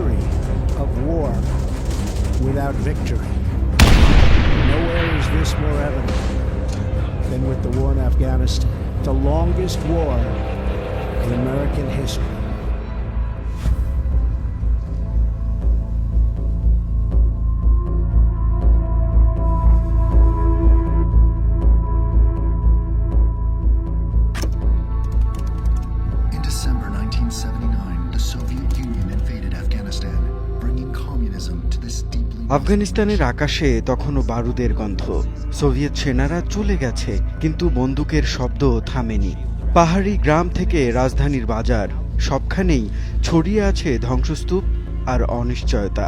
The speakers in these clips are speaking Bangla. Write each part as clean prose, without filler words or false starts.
theory of war without victory. Nowhere is this more evident than with the war in Afghanistan, the longest war in American history. In December 1979, the Soviet Union invaded Afghanistan, bringing communism to this deeply... আফগানিস্তানের আকাশে তখনও বারুদের গন্ধ। সোভিয়েত সেনারা চলে গেছে, কিন্তু বন্দুকের শব্দ থামেনি। পাহাড়ি গ্রাম থেকে রাজধানীর বাজার, সবখানেই ছড়িয়ে আছে ধ্বংসস্তূপ আর অনিশ্চয়তা।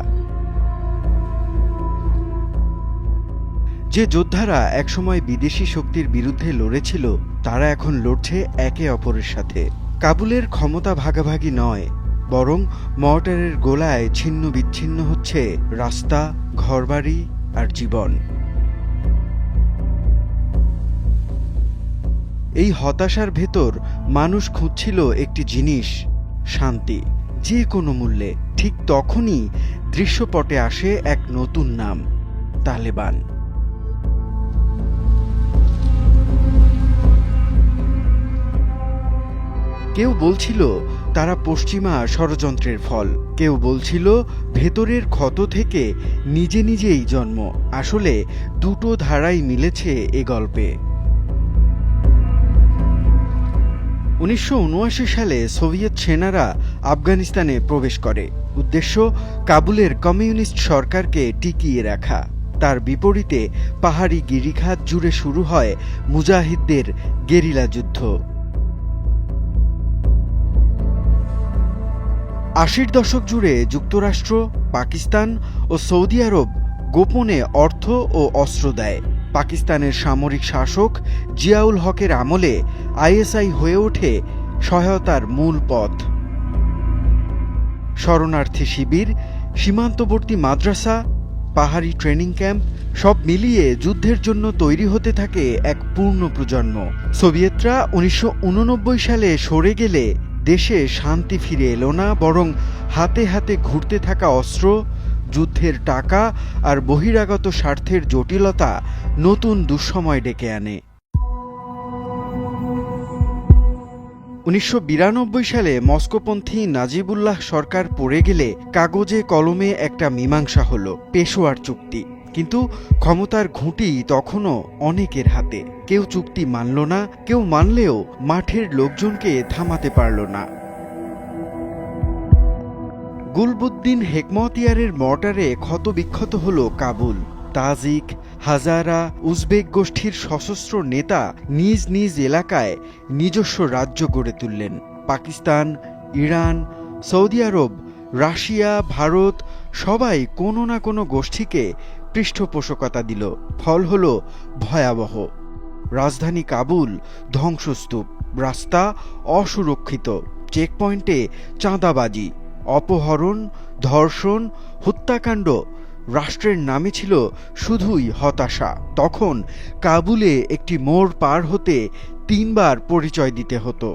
যে যোদ্ধারা একসময় বিদেশি শক্তির বিরুদ্ধে লড়েছিল, তারা এখন লড়ছে একে অপরের সাথে। কাবুলের ক্ষমতা ভাগাভাগি নয়, বরং মর্টারের গোলায় ছিন্ন বিচ্ছিন্ন হচ্ছে রাস্তা, ঘরবাড়ি আর জীবন। এই হতাশার ভেতর মানুষ খুঁজছিল একটি জিনিস, শান্তি, যে কোনো মূল্যে। ঠিক তখনই দৃশ্যপটে আসে এক নতুন নাম, তালেবান। কেউ বলছিল তারা পশ্চিমা ষড়যন্ত্রের ফল, কেউ বলছিল ভেতরের ক্ষত থেকে নিজে নিজেই জন্ম। আসলে দুটো ধারাই মিলেছে এ গল্পে। 1979 সালে সোভিয়েত সেনারা আফগানিস্তানে প্রবেশ করে। উদ্দেশ্য কাবুলের কমিউনিস্ট সরকারকে টিকিয়ে রাখা। তার বিপরীতে পাহাড়ি গিরিখাত জুড়ে শুরু হয় মুজাহিদদের গেরিলা যুদ্ধ। 80-র দশক জুড়ে যুক্তরাষ্ট্র, পাকিস্তান ও সৌদি আরব গোপনে অর্থ ও অস্ত্র দেয়। পাকিস্তানের সামরিক শাসক জিয়াউল হকের আমলে আইএসআই হয়ে ওঠে সহায়তার মূল পথ। শরণার্থী শিবির, সীমান্তবর্তী মাদ্রাসা, পাহাড়ি ট্রেনিং ক্যাম্প, সব মিলিয়ে যুদ্ধের জন্য তৈরি হতে থাকে এক পূর্ণ প্রজন্ম। সোভিয়েতরা 1989 সালে সরে গেলে দেশে শান্তি ফিরে এলো না, বরং হাতে হাতে ঘুরতে থাকা অস্ত্র, যুদ্ধের টাকা আর বহিরাগত স্বার্থের জটিলতা নতুন দুঃসময় ডেকে আনে। 1992 সালে মস্কোপন্থী নাজিবুল্লাহ সরকার পড়ে গেলে কাগজে কলমে একটা মীমাংসা হলো, পেশোয়ার চুক্তি। কিন্তু ক্ষমতার ঘুঁটি তখনও অনেকের হাতে। কেউ চুক্তি মানল না, কেউ মানলেও মাঠের লোকজনকে থামাতে পারল না। গুলবুদ্দিন হেকমতিয়ারের মর্টারে ক্ষতবিক্ষত হল কাবুল। তাজিক, হাজারা, উজবেক গোষ্ঠীর সশস্ত্র নেতা নিজ নিজ এলাকায় নিজস্ব রাজ্য গড়ে তুললেন। পাকিস্তান, ইরান, সৌদি আরব, রাশিয়া, ভারত সবাই কোনো না কোনো গোষ্ঠীকে পৃষ্ঠপোষকতা দিল। ফল হল ভয়াবহ। রাজধানী কাবুল ধ্বংসস্তূপ, রাস্তা অসুরক্ষিত, চেকপয়েন্টে চাঁদাবাজি, অপহরণ, ধর্ষণ, হত্যাকাণ্ড। রাষ্ট্রের নামে ছিল শুধুই হতাশা। তখন কাবুলে একটি মোড় পার হতে 3 বার পরিচয় দিতে হতো।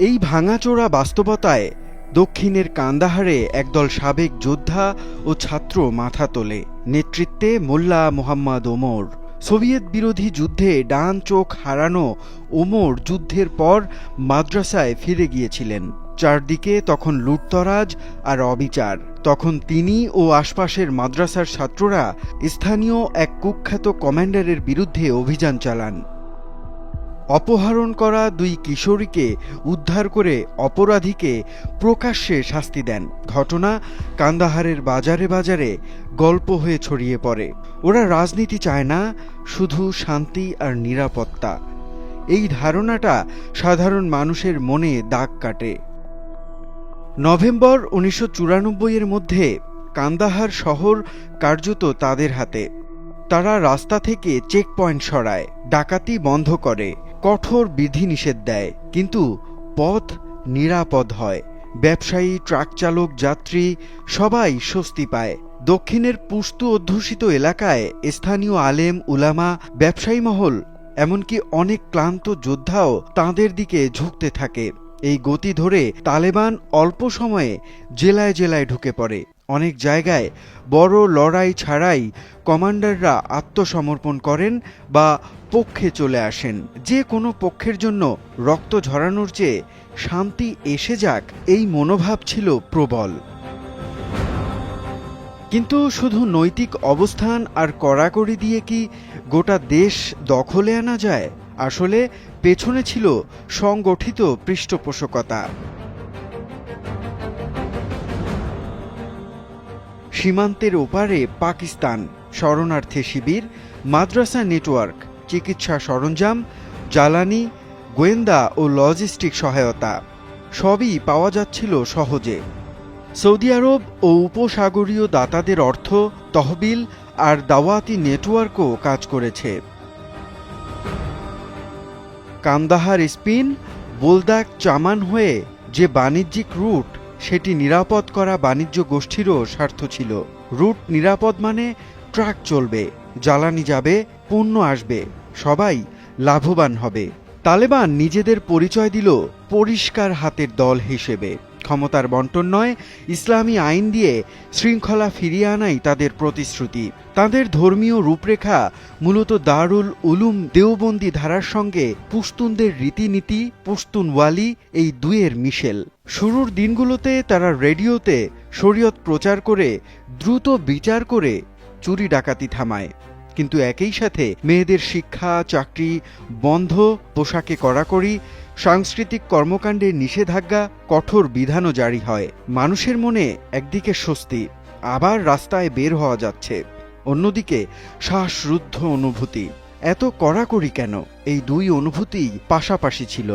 এই ভাঙাচোরা বাস্তবতায় দক্ষিণের কান্দাহারে একদল সাবেক যোদ্ধা ও ছাত্র মাথা তোলে। নেতৃত্বে মোল্লা মোহাম্মদ ওমর। সোভিয়েত বিরোধী যুদ্ধে ডান চোখ হারানো ওমর যুদ্ধের পর মাদ্রাসায় ফিরে গিয়েছিলেন। চারদিকে তখন লুটতরাজ আর অবিচার। তখন তিনি ও আশপাশের মাদ্রাসার ছাত্ররা স্থানীয় এক কুখ্যাত কমান্ডারের বিরুদ্ধে অভিযান চালান। অপহরণ করা 2 কিশোরীকে উদ্ধার করে অপরাধীকে প্রকাশ্যে শাস্তি দেন। ঘটনা কান্দাহারের বাজারে বাজারে গল্প হয়ে ছড়িয়ে পড়ে। ওরা রাজনীতি চায় না, শুধু শান্তি আর নিরাপত্তা। এই ধারণাটা সাধারণ মানুষের মনে দাগ কাটে। নভেম্বর 1994-এর মধ্যে কান্দাহার শহর কার্যত তাদের হাতে। তারা রাস্তা থেকে চেকপয়েন্ট সরায়, ডাকাতি বন্ধ করে, কঠোর বিধিনিষেধ দেয়, কিন্তু পথ নিরাপদ হয়। ব্যবসায়ী, ট্রাক চালক, যাত্রী সবাই স্বস্তি পায়। দক্ষিণের পুস্তু অধ্যুষিত এলাকায় স্থানীয় আলেম, উলামা, ব্যবসায়ী মহল এমনকি অনেক ক্লান্ত যোদ্ধাও তাদের দিকে ঝুঁকতে থাকে। এই গতি ধরে তালেবান অল্প সময়ে জেলায় জেলায় ঢুকে পড়ে। অনেক জায়গায় বড় লড়াই ছাড়াই কমান্ডাররা আত্মসমর্পণ করেন বা পক্ষে চলে আসেন। যে কোনো পক্ষের জন্য রক্ত ঝরানোর চেয়ে শান্তি এসে যাক, এই মনোভাব ছিল প্রবল। কিন্তু শুধু নৈতিক অবস্থান আর কড়াকড়ি দিয়ে কি গোটা দেশ দখলে আনা যায়? আসলে পেছনে ছিল সংগঠিত পৃষ্ঠপোষকতা। সীমান্তের ওপারে পাকিস্তান, শরণার্থী শিবির, মাদ্রাসা নেটওয়ার্ক, চিকিৎসা সরঞ্জাম, জ্বালানি, গোয়েন্দা ও লজিস্টিক সহায়তা সবই পাওয়া যাচ্ছিল সহজে। সৌদি আরব ও উপসাগরীয় দাতাদের অর্থ, তহবিল আর দাওয়াতি নেটওয়ার্কও কাজ করেছে। কান্দাহার, স্পিন, বোলদাক, চামান হয়ে যে বাণিজ্যিক রুট, সেটি নিরাপদ করা বাণিজ্য গোষ্ঠীরও স্বার্থ ছিল। রুট নিরাপদ মানে ট্রাক চলবে, জ্বালানি যাবে, পণ্য আসবে, সবাই লাভবান হবে। তালেবান নিজেদের পরিচয় দিল পরিষ্কার হাতের দল হিসেবে। ক্ষমতার বন্টন নয়, ইসলামী আইন দিয়ে শৃঙ্খলা ফিরিয়ে আনাই তাদের প্রতিশ্রুতি। তাদের ধর্মীয় রূপরেখা মূলত দারুল উলুম দেওবন্দি ধারার সঙ্গে পুশতুনদের রীতিনীতি, পুশতুনওয়ালি এই দুইয়ের মিশেল। শুরুর দিনগুলোতে তারা রেডিওতে শরীয়ত প্রচার করে দ্রুত বিচার করে চুরি ডাকাতি থামায়। কিন্তু একই সাথে মেয়েদের শিক্ষা, চাকরি বন্ধ, পোশাকে কড়াকড়ি, সাংস্কৃতিক কর্মকাণ্ডে নিষেধাজ্ঞা, কঠোর বিধানও জারি হয়। মানুষের মনে একদিকে স্বস্তি, আবার রাস্তায় বের হওয়া যাচ্ছে, অন্যদিকে শ্বাসরুদ্ধ অনুভূতি। এত কড়াকড়ি কেন? এই দুই অনুভূতি পাশাপাশি ছিল।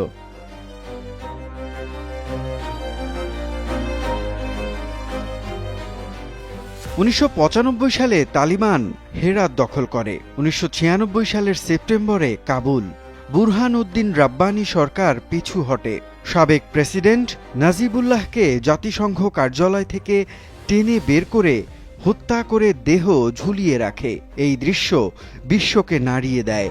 1995 সালে তালিবান হেরাত দখল করে। 1996 সালের সেপ্টেম্বরে কাবুল। বুরহান উদ্দিন রাব্বানি সরকার পিছু হটে। সাবেক প্রেসিডেন্ট নাজিবুল্লাহকে জাতিসংঘ কার্যালয় থেকে টেনে বের করে হত্যা করে দেহ ঝুলিয়ে রাখে। এই দৃশ্য বিশ্বকে নাড়িয়ে দেয়।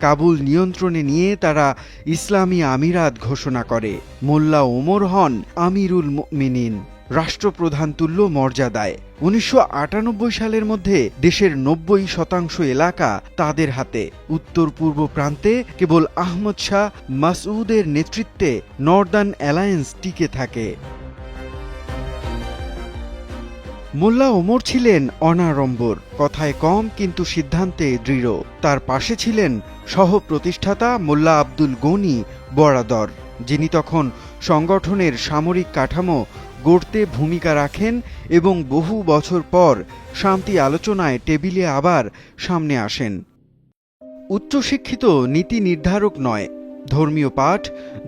কাবুল নিয়ন্ত্রণে নিয়ে তারা ইসলামী আমিরাত ঘোষণা করে। মোল্লা ওমর হন আমিরুল মুমিনিন, রাষ্ট্রপ্রধান তুল্য মর্যাদায়। 1998 সালের মধ্যে দেশের 90% এলাকা তাদের হাতে। উত্তর পূর্ব প্রান্তে কেবল আহমদ শাহ মাসউদের নেতৃত্বে নর্দার্ন অ্যালায়েন্স টিকে থাকে। মোল্লা ওমর ছিলেন অনাড়ম্বর, কথায় কম কিন্তু সিদ্ধান্তে দৃঢ়। তার পাশে ছিলেন সহ প্রতিষ্ঠাতা মোল্লা আব্দুল গনি বরাদর, যিনি তখন সংগঠনের সামরিক কাঠামো গড়তে ভূমিকা রাখেন এবং বহু বছর পর শান্তি আলোচনায় টেবিলে আবার সামনে আসেন। উচ্চশিক্ষিত নীতি নির্ধারক নয়, ধর্মীয় পাঠ,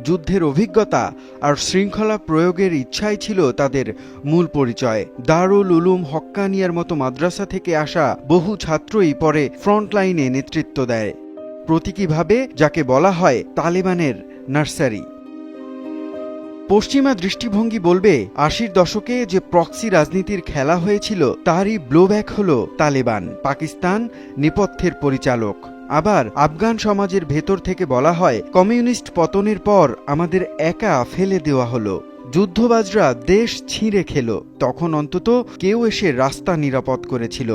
যুদ্ধের অভিজ্ঞতা আর শৃঙ্খলা প্রয়োগের ইচ্ছাই ছিল তাদের মূল পরিচয়। দারুল উলুম হক্কানিয়ার মতো মাদ্রাসা থেকে আসা বহু ছাত্রই পরে ফ্রন্টলাইনে নেতৃত্ব দেয়, প্রতীকীভাবে যাকে বলা হয় তালেবানের নার্সারি। পশ্চিমা দৃষ্টিভঙ্গি বলবে 80-র দশকে যে প্রক্সি রাজনীতির খেলা হয়েছিল তারই ব্লোব্যাক হল তালেবান। পাকিস্তান নেপথ্যের পরিচালক। আবার আফগান সমাজের ভেতর থেকে বলা হয় কমিউনিস্ট পতনের পর আমাদের একা ফেলে দেওয়া হলো, যুদ্ধবাজরা দেশ ছিঁড়ে খেল, তখন অন্তত কেউ এসে রাস্তা নিরাপদ করেছিল।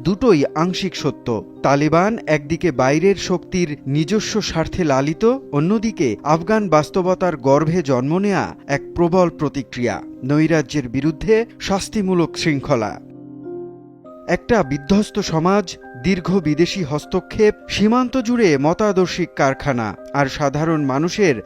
দুটোই আংশিক সত্য। তালেবান একদিকে বাইরের শক্তির নিজস্ব স্বার্থে লালিত, অন্যদিকে আফগান বাস্তবতার গর্ভে জন্ম নেয়া এক প্রবল প্রতিক্রিয়া, নৈরাজ্যের বিরুদ্ধে শাস্তিমূলক শৃঙ্খলা। একটা বিধ্বস্ত সমাজ, দীর্ঘ বিদেশি হস্তক্ষেপ, সীমান্ত জুড়ে মতাদর্শিক কারখানা, আর সাধারণ মানুষের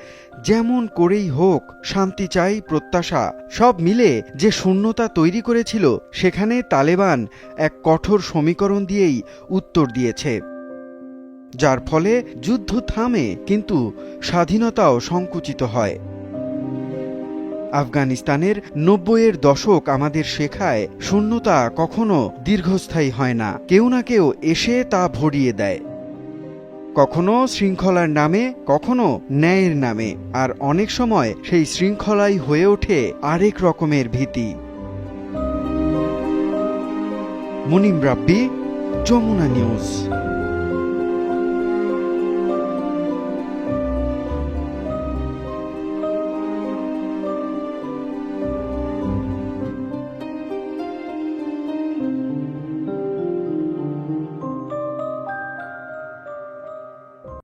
যেমন করেই হোক শান্তি চাই প্রত্যাশা, সব মিলে যে শূন্যতা তৈরি করেছিল, সেখানে তালেবান এক কঠোর সমীকরণ দিয়েই উত্তর দিয়েছে, যার ফলে যুদ্ধ থামে কিন্তু স্বাধীনতাও সংকুচিত হয়। আফগানিস্তানের 90-এর দশক আমাদের শেখায় শূন্যতা কখনো দীর্ঘস্থায়ী হয় না, কেউ না কেউ এসে তা ভরিয়ে দেয়, কখনো শৃঙ্খলার নামে, কখনো ন্যায়ের নামে, আর অনেক সময় সেই শৃঙ্খলাই হয়ে ওঠে আরেক রকমের ভীতি। মুনিম রাব্বি, যমুনা নিউজ।